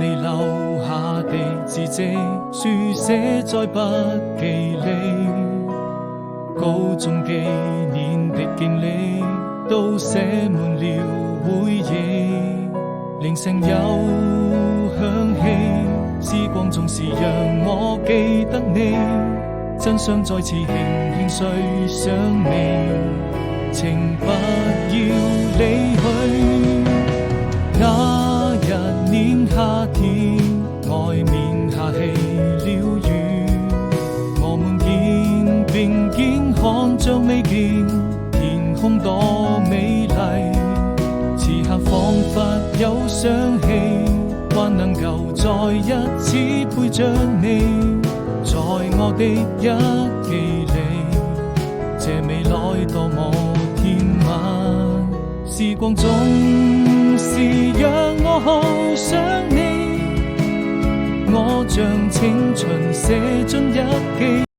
你留下的字跡，書寫在筆記裏。高中幾年的經歷，都寫滿了回憶。鈴聲又響起，時光總是讓我記得你。真想再次輕輕睡上你，請不要離去。那一年夏天，外面下起了雨，我們肩並肩看着未見天空多美麗。此刻彷彿有想起，還能夠再一次陪着你，在我的日記裏，這未來多麼甜蜜。時光總是讓我好想你，我將青春寫進日記。